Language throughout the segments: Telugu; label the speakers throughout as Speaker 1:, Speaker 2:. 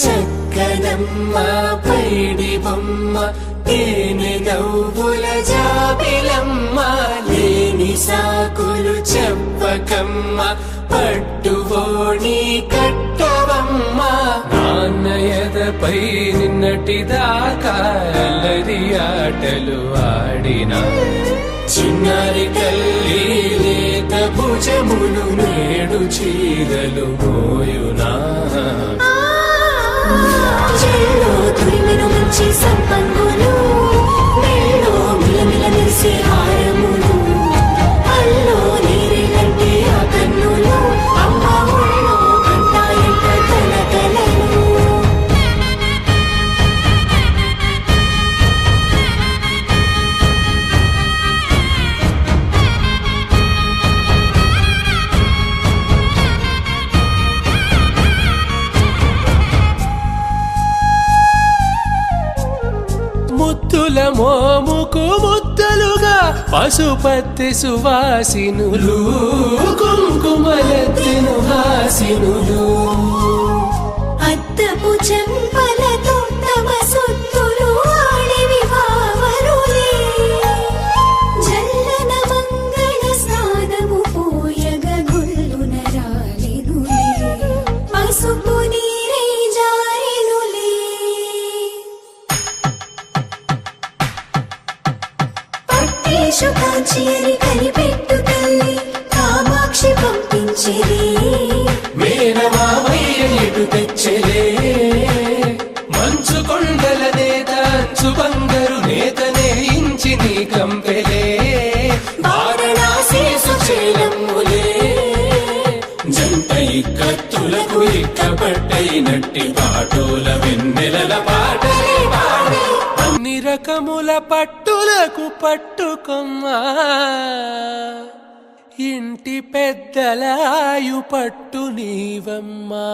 Speaker 1: చక్కనమ్మ పైడి బొమ్మ తేనె నవ్వుల జాబిలమ్మ లేని సాకులు చెప్పకమ్మ పట్టువోణి కట్టవమ్మ నాన్నయదపై నిన్నటిదాకా అల్లరి ఆటలు ఆడినా చిన్నారి తల్లి లేత భుజములు నేడు చీరలు మోయునా
Speaker 2: చెల్లో తురిమెను మంచి సంపంగులు మెల్లో మిలమిల మెరిసే హారములు అల్లో నీరేలంటే ఆ కన్నులు అమ్మ ఒళ్ళో కంటాయంట కలకలను
Speaker 1: ముద్దుల మోముకు ముద్దలుగా పశుపతి సువాసినులు కుంకుమలెత్తిను హాసినులు
Speaker 2: అద్దపు చెంపలతో తమ సొత్తులు ఆడివి వావరులే జల్లన మంగళ స్నానము పోయగ గొల్లున రాలినులే పసుపు నీరే జారినులే పట్టేషు కాంచేరి కనిపెట్టు తల్లి కామాక్షి పంపించేది
Speaker 1: మేనమావయ్య ఎటు తెచ్చలే మంచు కొండల నేత అంచు బంగారు నేత నేయించి నీ కంపెలే వారణాసి సుచేలమ్ములే జంట ఇక్కత్తులకు ఇక్కపట్టైనట్టి పాటోల వెన్నెలల పాటలే పాడే అన్ని రకముల పట్టులకు పట్టుకొమ్మా ఇంటి పెద్దలాయు పట్టు నీవమ్మా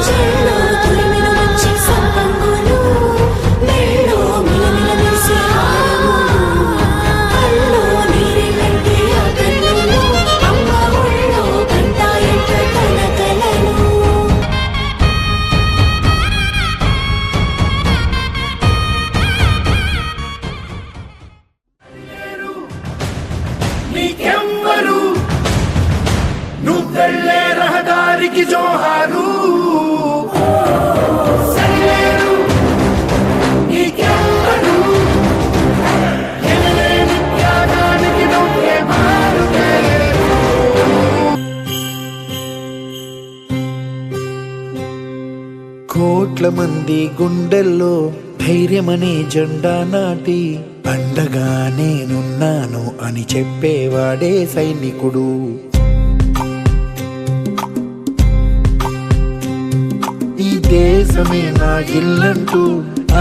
Speaker 2: చెల్లో తురిమెను మంచి సంపంగులు మెల్లో మిలమిల మెరిసే హారములు అల్లో నీరేలంటే ఆ కన్నులు అమ్మ ఒళ్ళో కంటాయంట కలకలను
Speaker 3: నీకెవ్వరు నువ్వెళ్ళే రహదారికి జోహారు సరిలేరు నీకెవ్వరు ఎనలేని త్యాగానికి నువ్వే మారుతేరు
Speaker 4: కోట్ల మంది గుండెల్లో ధైర్యమనే జెండా నాటి అండగా నేనున్నాను అని చెప్పేవాడే సైనికుడు. ఈ దేశమే నా ఇల్లంటూ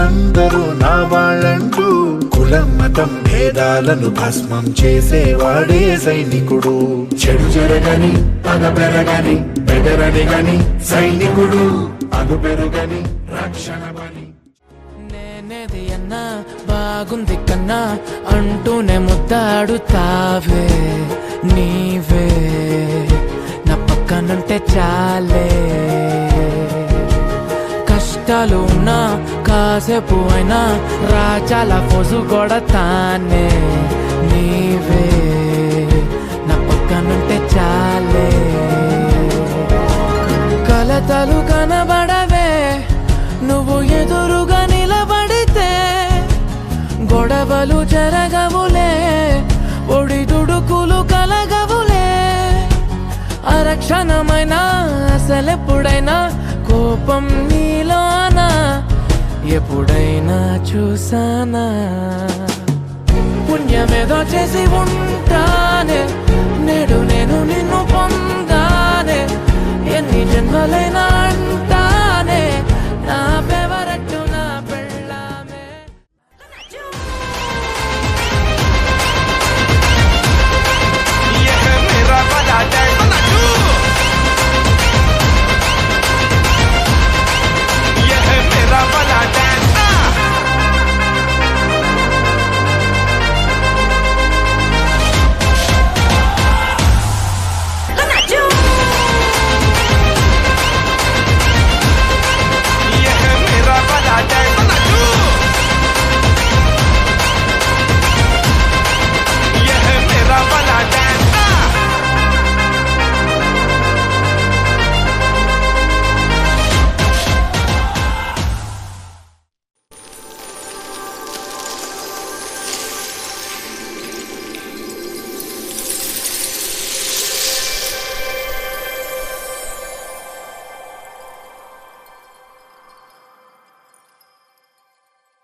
Speaker 4: అందరూ నా వాళ్ళంటూ కులం మతం భేదాలను భస్మం చేసేవాడే సైనికుడు. చెడు జరగని పగ పెరగని బెదరడిగని సైనికుడు అగు పెరుగని రక్షణ బలి.
Speaker 5: నేనేది అన్నా బాగుంది కన్నా అంటూనే ముద్దాడుతావే నీవే నా పక్కనుంటే చాలే. కష్టాలు ఉన్నా కాసేపు అయినా రాజాల ఫోజు కొడతానే నీవే నా పక్కనుంటే చాలే. కలతలు కనబడవే నువ్వు ఎదురుగా నిలబడితే, గొడవలు జరగవులే ఒడిదుడుకులు కలగవులే. అరక్షణమైనా అసలెప్పుడైనా కోపం నీలోనా ఎప్పుడైనా చూసానా. పుణ్యమేదో చేసి ఉంటానే